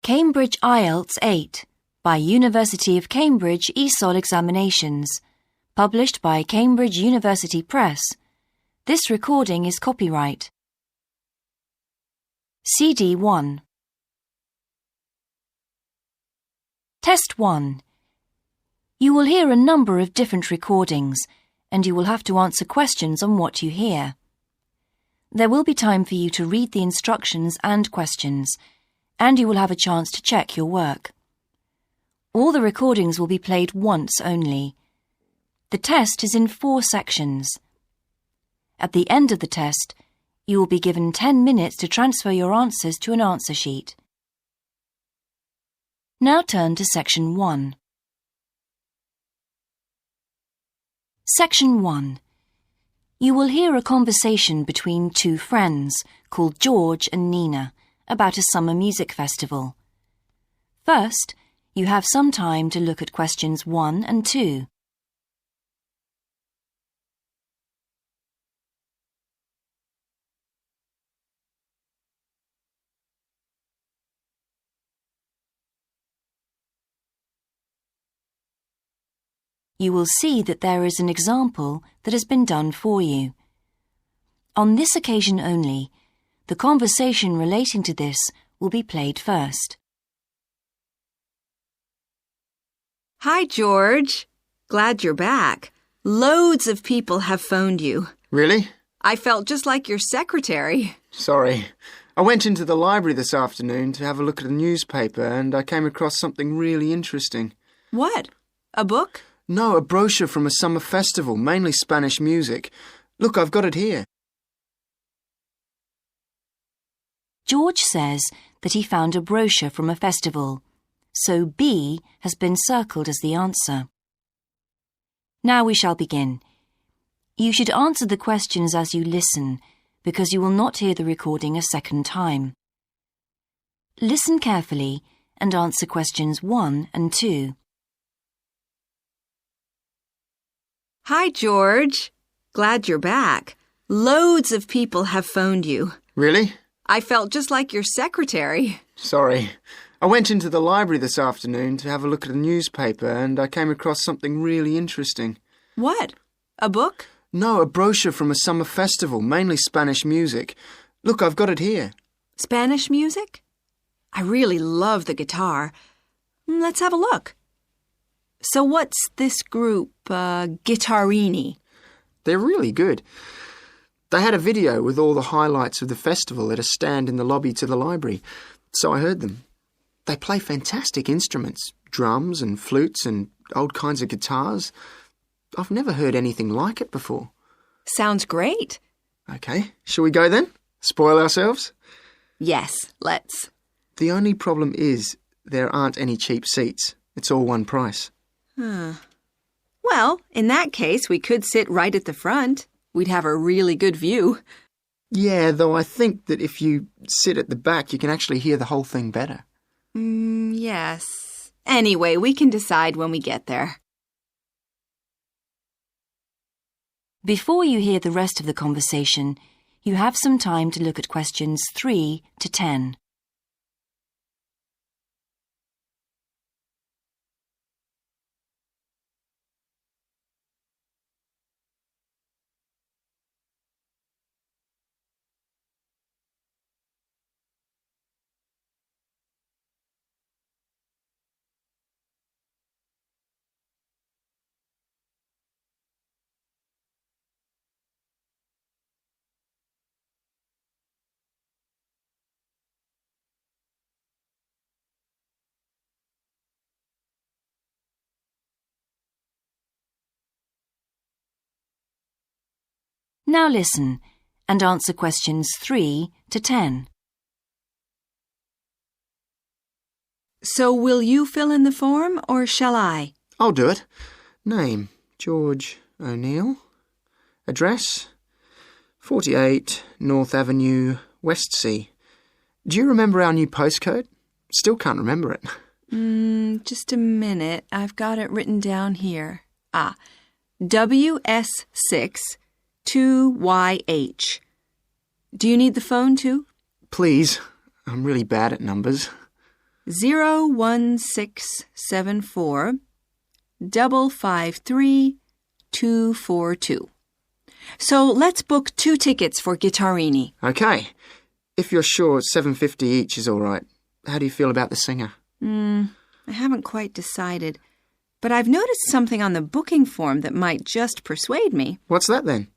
Cambridge Ielts 8 by University of Cambridge ESOL Examinations, published by Cambridge University Press. This recording is copyright. CD 1. Test 1. You will hear a number of different recordings, and you will have to answer questions on what you hear. There will be time for you to read the instructions and questions, and you will have a chance to check your work. All the recordings will be played once only. The test is in 4 sections. At the end of the test, you will be given 10 minutes to transfer your answers to an answer sheet. Now turn to Section 1. Section 1. You will hear a conversation between 2 friends called George and Nina about a summer music festival. First, you have some time to look at questions 1 and 2. You will see that there is an example that has been done for you. On this occasion only, the conversation relating to this will be played first. Hi, George. Glad you're back. Loads of people have phoned you. Really? I felt just like your secretary. Sorry. I went into the library this afternoon to have a look at a newspaper and I came across something really interesting. What? A book? No, a brochure from a summer festival, mainly Spanish music. Look, I've got it here. George says that he found a brochure from a festival, so B has been circled as the answer. Now we shall begin. You should answer the questions as you listen, because you will not hear the recording a second time. Listen carefully and answer questions 1 and 2. Hi, George. Glad you're back. Loads of people have phoned you. Really? I felt just like your secretary. Sorry. I went into the library this afternoon to have a look at a newspaper and I came across something really interesting. What? A book? No, a brochure from a summer festival, mainly Spanish music. Look, I've got it here. Spanish music? I really love the guitar. Let's have a look. So what's this group, Guittarini? They're really good. They had a video with all the highlights of the festival at a stand in the lobby to the library, so I heard them. They play fantastic instruments, drums and flutes and old kinds of guitars. I've never heard anything like it before. Sounds great. Okay, shall we go then? Spoil ourselves? Yes, let's. The only problem is there aren't any cheap seats. It's all one price. Well, in that case, we could sit right at the front. We'd have a really good view. Yeah, though I think that if you sit at the back, you can actually hear the whole thing better. Yes. Anyway, we can decide when we get there. Before you hear the rest of the conversation, you have some time to look at questions 3 to 10. Now listen and answer questions 3 to 10. So will you fill in the form or shall I? I'll do it. Name, George O'Neill. Address, 48 North Avenue, Westsea. Do you remember our new postcode? Still can't remember it. Just a minute. I've got it written down here. WS6 2YH. Do you need the phone too? Please. I'm really bad at numbers. 01674 553 242. So let's book 2 tickets for Guittarini. Okay. If you're sure $7.50 each is all right, how do you feel about the singer? I haven't quite decided, but I've noticed something on the booking form that might just persuade me. What's that then?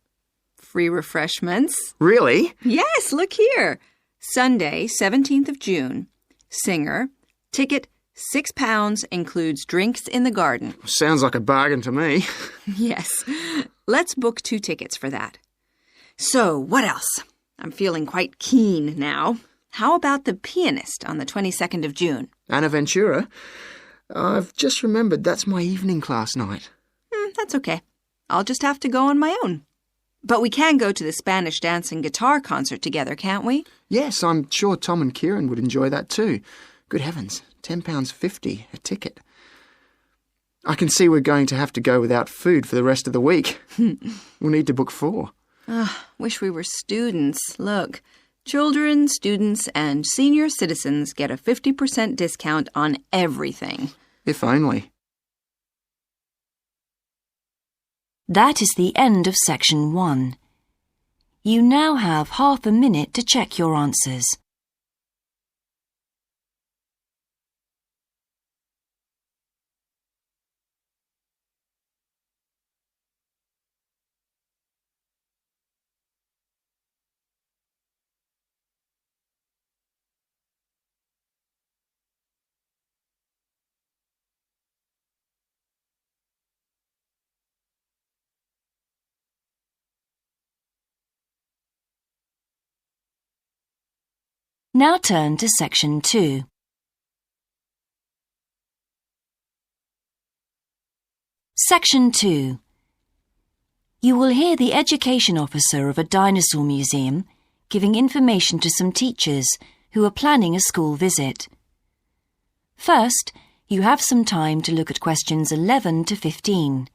Free refreshments. Really? Yes, look here. Sunday, 17th of June. Singer. Ticket, £6, includes drinks in the garden. Sounds like a bargain to me. Yes. Let's book 2 tickets for that. So, what else? I'm feeling quite keen now. How about the pianist on the 22nd of June? Anna Ventura? I've just remembered that's my evening class night. That's okay. I'll just have to go on my own. But we can go to the Spanish dance and guitar concert together, can't we? Yes, I'm sure Tom and Kieran would enjoy that too. Good heavens, £10.50 a ticket. I can see we're going to have to go without food for the rest of the week. We'll need to book 4. Wish we were students. Look, children, students, and senior citizens get a 50% discount on everything. If only. That is the end of section 1. You now have half a minute to check your answers. Now turn to section 2. Section 2. You will hear the education officer of a dinosaur museum giving information to some teachers who are planning a school visit. First, you have some time to look at questions 11 to 15.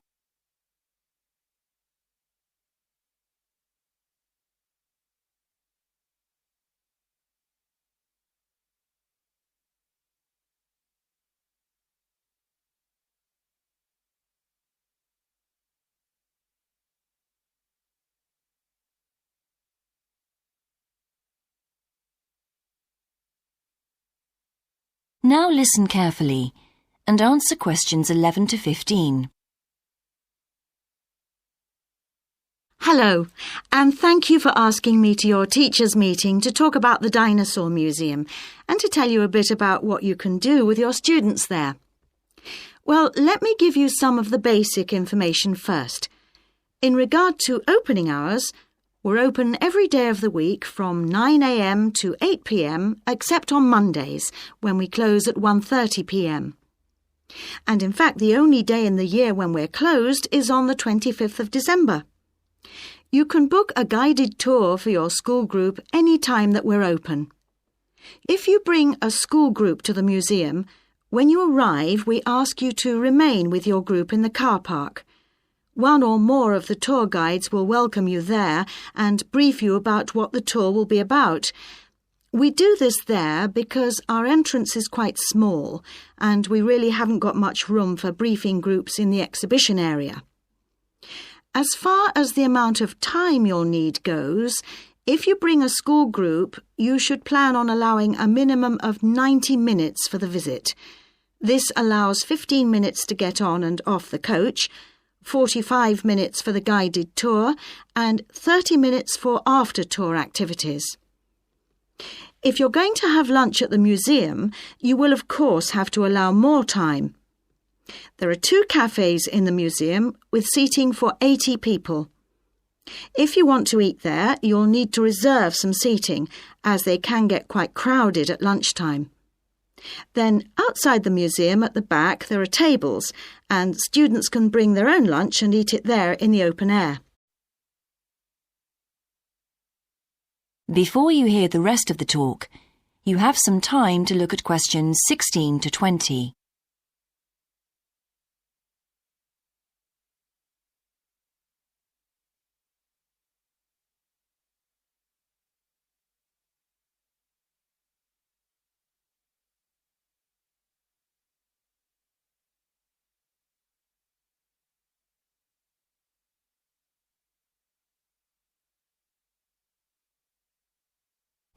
Now listen carefully and answer questions 11 to 15. Hello, and thank you for asking me to your teachers' meeting to talk about the Dinosaur Museum and to tell you a bit about what you can do with your students there. Well, let me give you some of the basic information first. In regard to opening hours, we're open every day of the week from 9 a.m. to 8 p.m. except on Mondays, when we close at 1:30 p.m. And in fact, the only day in the year when we're closed is on the 25th of December. You can book a guided tour for your school group any time that we're open. If you bring a school group to the museum, when you arrive, we ask you to remain with your group in the car park. One or more of the tour guides will welcome you there and brief you about what the tour will be about. We do this there because our entrance is quite small and we really haven't got much room for briefing groups in the exhibition area. As far as the amount of time you'll need goes, if you bring a school group, you should plan on allowing a minimum of 90 minutes for the visit. This allows 15 minutes to get on and off the coach, 45 minutes for the guided tour, and 30 minutes for after-tour activities. If you're going to have lunch at the museum, you will of course have to allow more time. There are 2 cafes in the museum with seating for 80 people. If you want to eat there, you'll need to reserve some seating, as they can get quite crowded at lunchtime. Then, outside the museum at the back, there are tables, and students can bring their own lunch and eat it there in the open air. Before you hear the rest of the talk, you have some time to look at questions 16 to 20.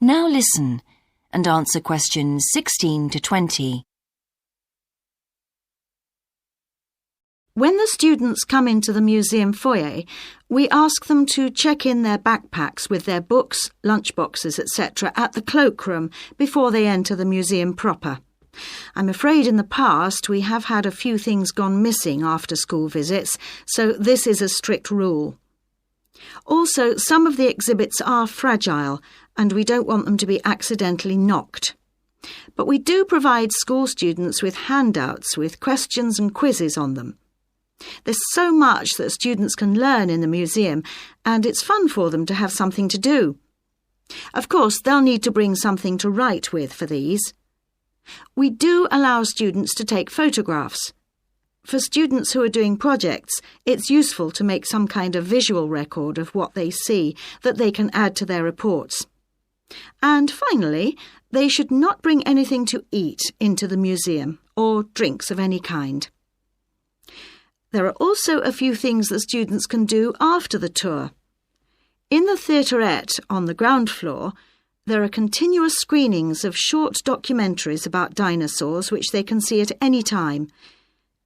Now listen and answer questions 16 to 20. When the students come into the museum foyer, we ask them to check in their backpacks with their books, lunchboxes, etc. at the cloakroom before they enter the museum proper. I'm afraid in the past we have had a few things gone missing after school visits, so this is a strict rule. Also, some of the exhibits are fragile and we don't want them to be accidentally knocked. But we do provide school students with handouts with questions and quizzes on them. There's so much that students can learn in the museum, and it's fun for them to have something to do. Of course, they'll need to bring something to write with for these. We do allow students to take photographs. For students who are doing projects, it's useful to make some kind of visual record of what they see that they can add to their reports. And finally, they should not bring anything to eat into the museum, or drinks of any kind. There are also a few things that students can do after the tour. In the theaterette on the ground floor, there are continuous screenings of short documentaries about dinosaurs which they can see at any time.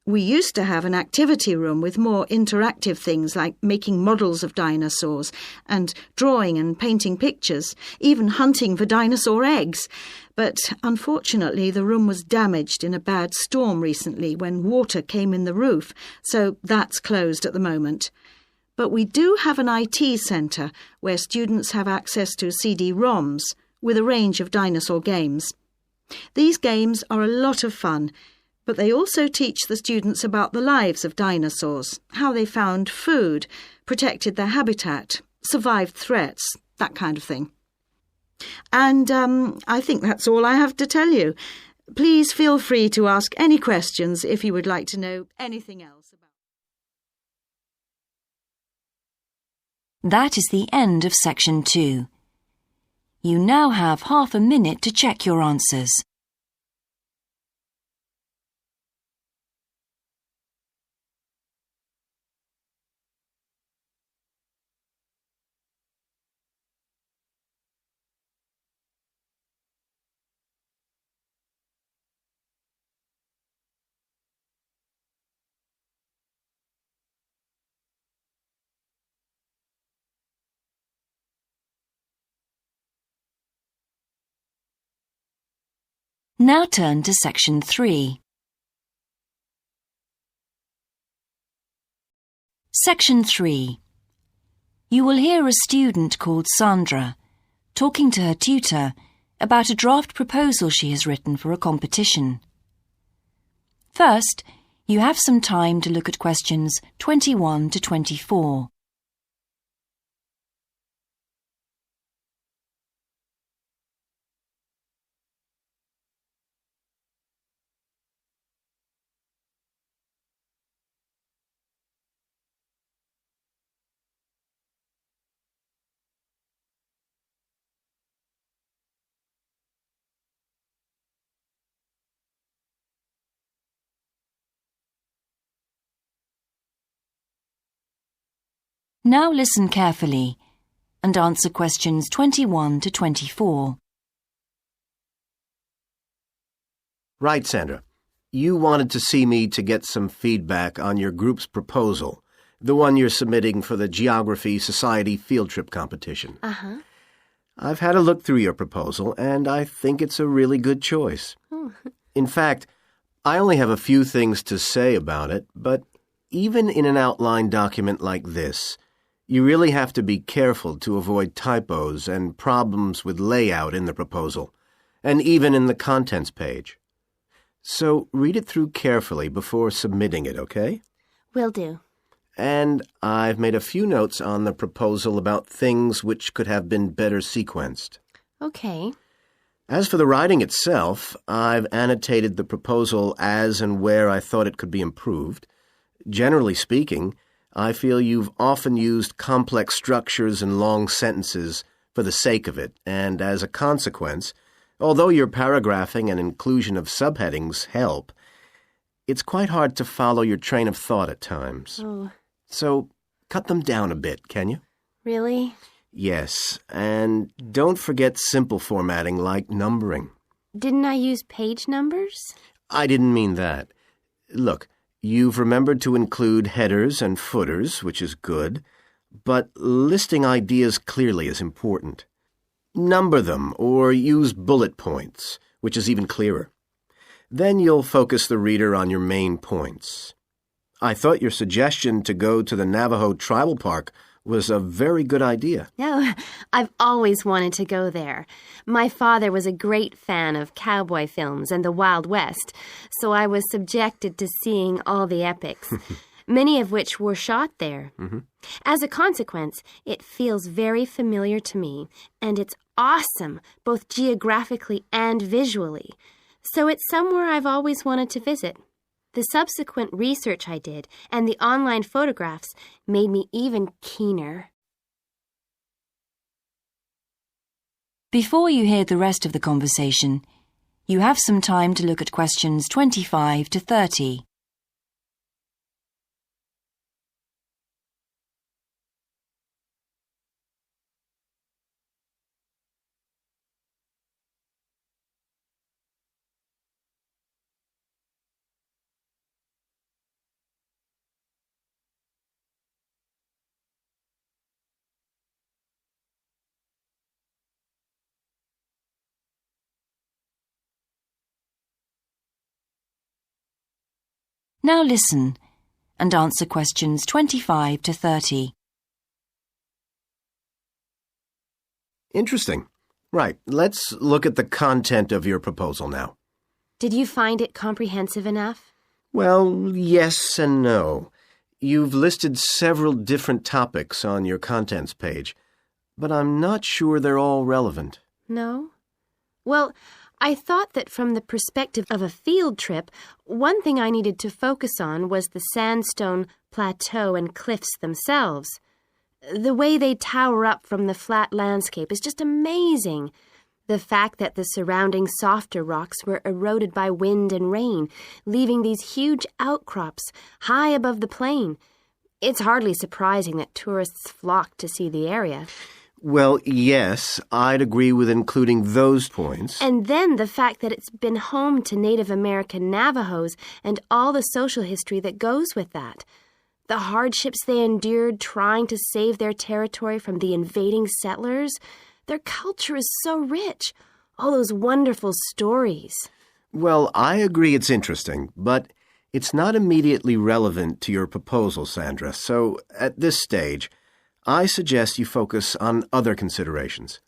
We used to have an activity room with more interactive things like making models of dinosaurs and drawing and painting pictures, even hunting for dinosaur eggs. But unfortunately, the room was damaged in a bad storm recently when water came in the roof, so that's closed at the moment. But we do have an IT centre where students have access to CD-ROMs with a range of dinosaur games. These games are a lot of fun, but they also teach the students about the lives of dinosaurs, how they found food, protected their habitat, survived threats, that kind of thing. And I think that's all I have to tell you. Please feel free to ask any questions if you would like to know anything else about. That is the end of section 2. You now have half a minute to check your answers. Now turn to section 3. Section 3. You will hear a student called Sandra talking to her tutor about a draft proposal she has written for a competition. First, you have some time to look at questions 21 to 24. Now listen carefully and answer questions 21 to 24. Right, Sandra. You wanted to see me to get some feedback on your group's proposal, the one you're submitting for the Geography Society field trip competition. Uh-huh. I've had a look through your proposal, and I think it's a really good choice. In fact, I only have a few things to say about it, but even in an outline document like this, you really have to be careful to avoid typos and problems with layout in the proposal, and even in the contents page. So read it through carefully before submitting it, okay? Will do. And I've made a few notes on the proposal about things which could have been better sequenced. Okay. As for the writing itself, I've annotated the proposal as and where I thought it could be improved. Generally speaking, I feel you've often used complex structures and long sentences for the sake of it, and as a consequence, although your paragraphing and inclusion of subheadings help, it's quite hard to follow your train of thought at times. Oh, So cut them down a bit, can you? really? Yes, and don't forget simple formatting like numbering. Didn't I use page numbers? I didn't mean that. Look, you've remembered to include headers and footers, which is good, but listing ideas clearly is important. Number them or use bullet points, which is even clearer. Then you'll focus the reader on your main points. I thought your suggestion to go to the Navajo Tribal Park was a very good idea. No, I've always wanted to go there. My father was a great fan of cowboy films and the Wild West, so I was subjected to seeing all the epics, many of which were shot there. As a consequence, it feels very familiar to me, and it's awesome, both geographically and visually. So it's somewhere I've always wanted to visit. The subsequent research I did and the online photographs made me even keener. Before you hear the rest of the conversation, you have some time to look at questions 25 to 30. Now listen and answer questions 25 to 30. Interesting. Right, let's look at the content of your proposal now. Did you find it comprehensive enough? Well, yes and no. You've listed several different topics on your contents page, but I'm not sure they're all relevant. No? Well, I thought that from the perspective of a field trip, one thing I needed to focus on was the sandstone plateau and cliffs themselves. The way they tower up from the flat landscape is just amazing. The fact that the surrounding softer rocks were eroded by wind and rain, leaving these huge outcrops high above the plain. It's hardly surprising that tourists flock to see the area. Well, yes, I'd agree with including those points. And then the fact that it's been home to Native American Navajos and all the social history that goes with that. The hardships they endured trying to save their territory from the invading settlers. Their culture is so rich. All those wonderful stories. Well, I agree it's interesting, but it's not immediately relevant to your proposal, Sandra. So, at this stage, I suggest you focus on other considerations.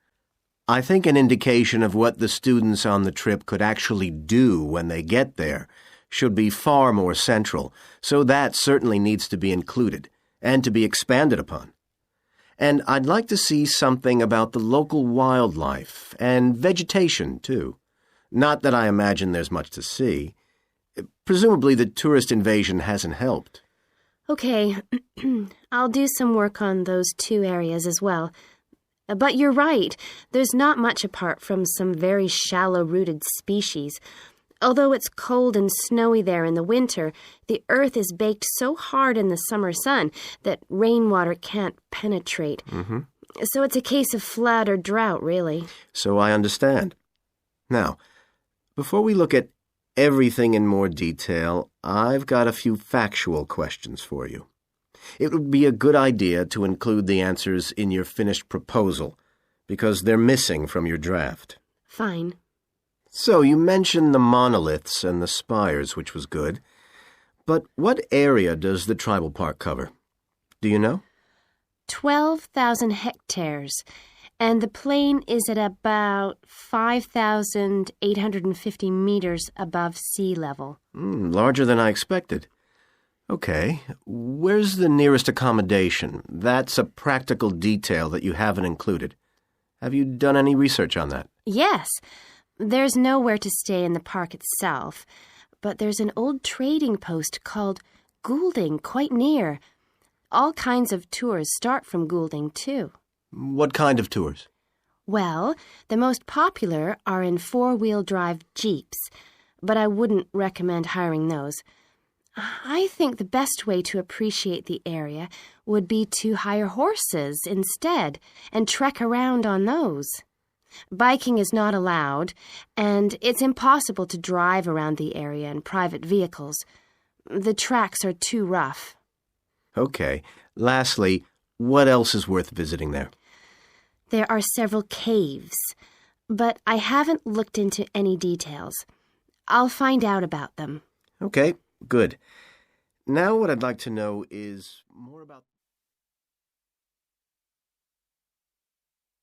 I think an indication of what the students on the trip could actually do when they get there should be far more central, so that certainly needs to be included and to be expanded upon. And I'd like to see something about the local wildlife and vegetation, too. Not that I imagine there's much to see. Presumably the tourist invasion hasn't helped. Okay, I'll do some work on those two areas as well. But you're right, there's not much apart from some very shallow-rooted species. Although it's cold and snowy there in the winter, the earth is baked so hard in the summer sun that rainwater can't penetrate. So it's a case of flood or drought, really. So I understand. Now, before we look at everything in more detail, I've got a few factual questions for you. It would be a good idea to include the answers in your finished proposal, because they're missing from your draft. Fine. So you mentioned the monoliths and the spires, which was good. But what area does the tribal park cover? Do you know? 12,000 hectares, and the plain is at about 5,850 meters above sea level. Larger than I expected. Okay, where's the nearest accommodation? That's a practical detail that you haven't included. Have you done any research on that? Yes, there's nowhere to stay in the park itself, but there's an old trading post called Goulding quite near. All kinds of tours start from Goulding, too. What kind of tours? Well, the most popular are in four-wheel drive Jeeps, but I wouldn't recommend hiring those. I think the best way to appreciate the area would be to hire horses instead and trek around on those. Biking is not allowed, and it's impossible to drive around the area in private vehicles. The tracks are too rough. Okay. Lastly, what else is worth visiting there? There are several caves, but I haven't looked into any details. I'll find out about them. Okay, good. Now what I'd like to know is more about...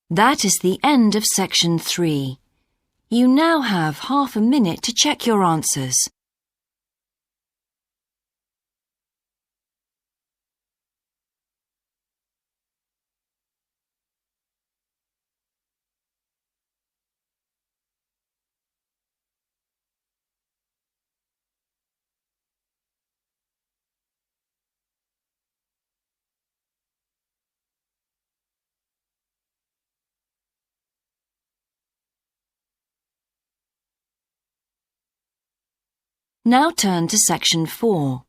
That is the end of section 3. You now have half a minute to check your answers. Now turn to section 4.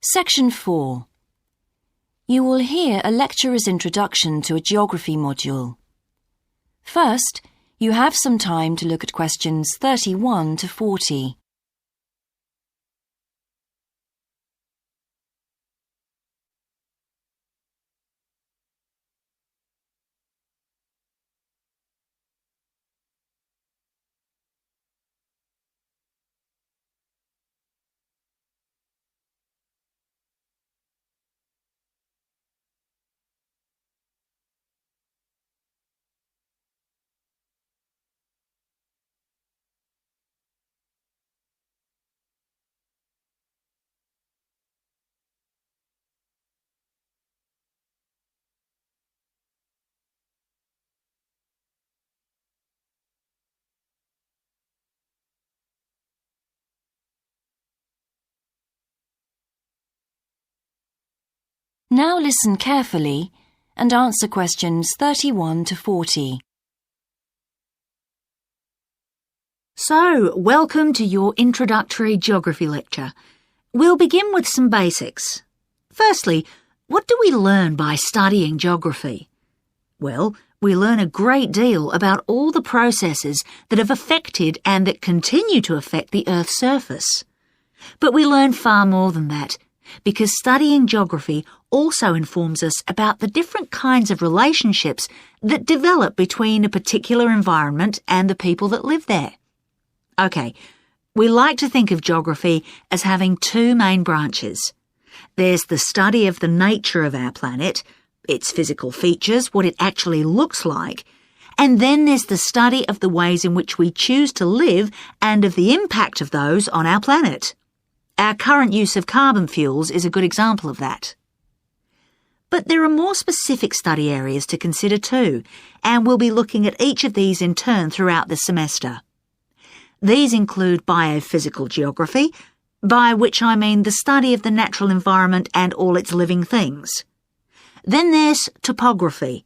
Section 4. You will hear a lecturer's introduction to a geography module. First, you have some time to look at questions 31 to 40. Now listen carefully and answer questions 31 to 40. So, welcome to your introductory geography lecture. We'll begin with some basics. Firstly, what do we learn by studying geography? Well, we learn a great deal about all the processes that have affected and that continue to affect the Earth's surface. But we learn far more than that, because studying geography also informs us about the different kinds of relationships that develop between a particular environment and the people that live there. Okay, we like to think of geography as having two main branches. There's the study of the nature of our planet, its physical features, what it actually looks like, and then there's the study of the ways in which we choose to live and of the impact of those on our planet. Our current use of carbon fuels is a good example of that. But there are more specific study areas to consider too, and we'll be looking at each of these in turn throughout the semester. These include biophysical geography, by which I mean the study of the natural environment and all its living things. Then there's topography.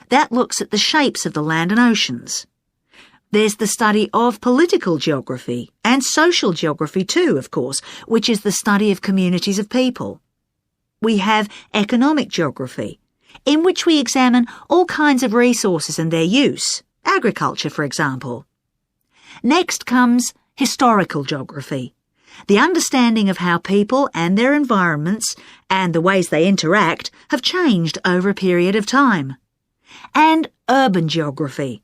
That looks at the shapes of the land and oceans. There's the study of political geography, and social geography too, of course, which is the study of communities of people. We have economic geography, in which we examine all kinds of resources and their use, agriculture, for example. Next comes historical geography, the understanding of how people and their environments and the ways they interact have changed over a period of time. And urban geography,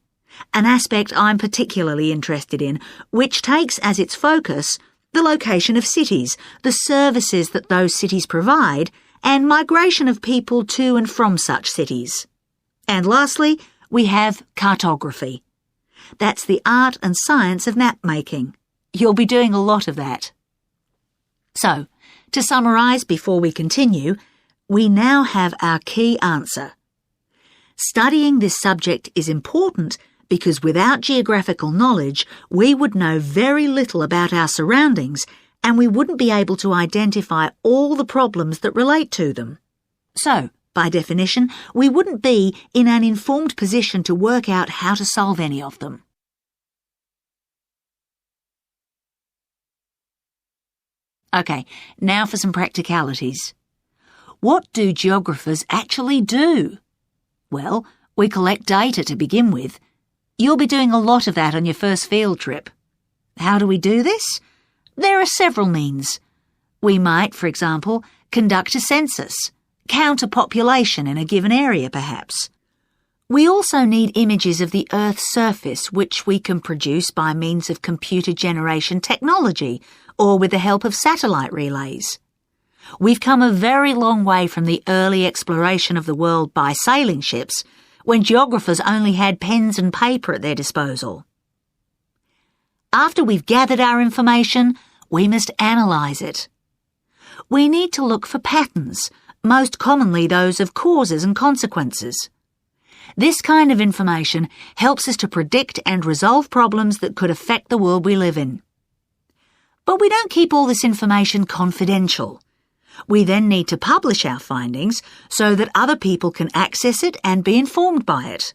an aspect I'm particularly interested in, which takes as its focus the location of cities, the services that those cities provide, and migration of people to and from such cities. And lastly, we have cartography. That's the art and science of map making. You'll be doing a lot of that. So, to summarise before we continue, we now have our key answer. Studying this subject is important because without geographical knowledge, we would know very little about our surroundings and we wouldn't be able to identify all the problems that relate to them. So, by definition, we wouldn't be in an informed position to work out how to solve any of them. OK, now for some practicalities. What do geographers actually do? Well, we collect data to begin with. You'll be doing a lot of that on your first field trip. How do we do this? There are several means. We might, for example, conduct a census, count a population in a given area perhaps. We also need images of the Earth's surface which we can produce by means of computer generation technology or with the help of satellite relays. We've come a very long way from the early exploration of the world by sailing ships, when geographers only had pens and paper at their disposal. After we've gathered our information, we must analyse it. We need to look for patterns, most commonly those of causes and consequences. This kind of information helps us to predict and resolve problems that could affect the world we live in. But we don't keep all this information confidential. We then need to publish our findings so that other people can access it and be informed by it.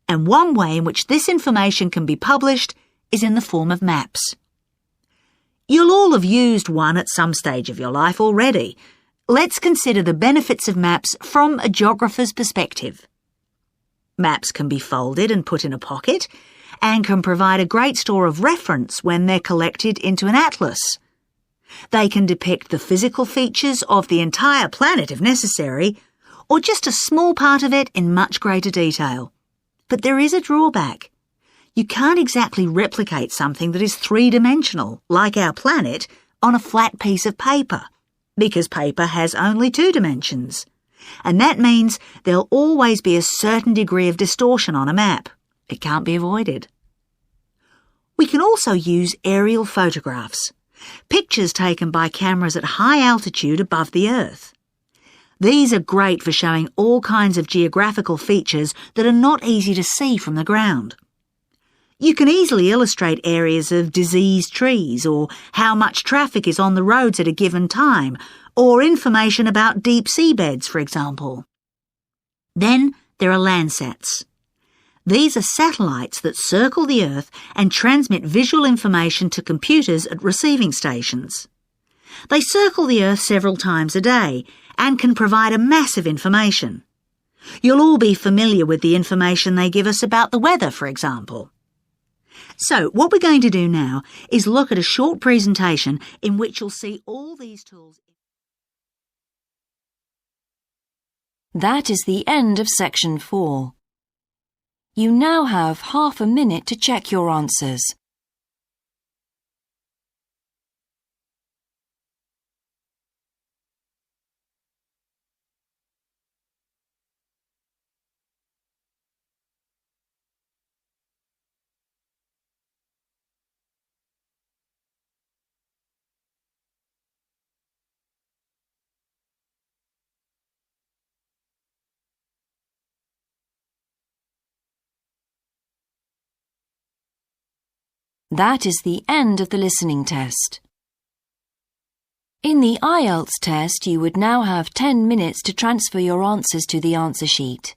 And one way in which this information can be published is in the form of maps. You'll all have used one at some stage of your life already. Let's consider the benefits of maps from a geographer's perspective. Maps can be folded and put in a pocket and can provide a great store of reference when they're collected into an atlas. They can depict the physical features of the entire planet if necessary, or just a small part of it in much greater detail. But there is a drawback. You can't exactly replicate something that is three-dimensional, like our planet, on a flat piece of paper, because paper has only 2 dimensions. And that means there'll always be a certain degree of distortion on a map. It can't be avoided. We can also use aerial photographs, pictures taken by cameras at high altitude above the Earth. These are great for showing all kinds of geographical features that are not easy to see from the ground. You can easily illustrate areas of diseased trees, or how much traffic is on the roads at a given time, or information about deep seabeds, for example. Then there are Landsats. These are satellites that circle the Earth and transmit visual information to computers at receiving stations. They circle the Earth several times a day and can provide a massive information. You'll all be familiar with the information they give us about the weather, for example. So, what we're going to do now is look at a short presentation in which you'll see all these tools. That is the end of section 4. You now have half a minute to check your answers. That is the end of the listening test. In the Ielts test, you would now have 10 minutes to transfer your answers to the answer sheet.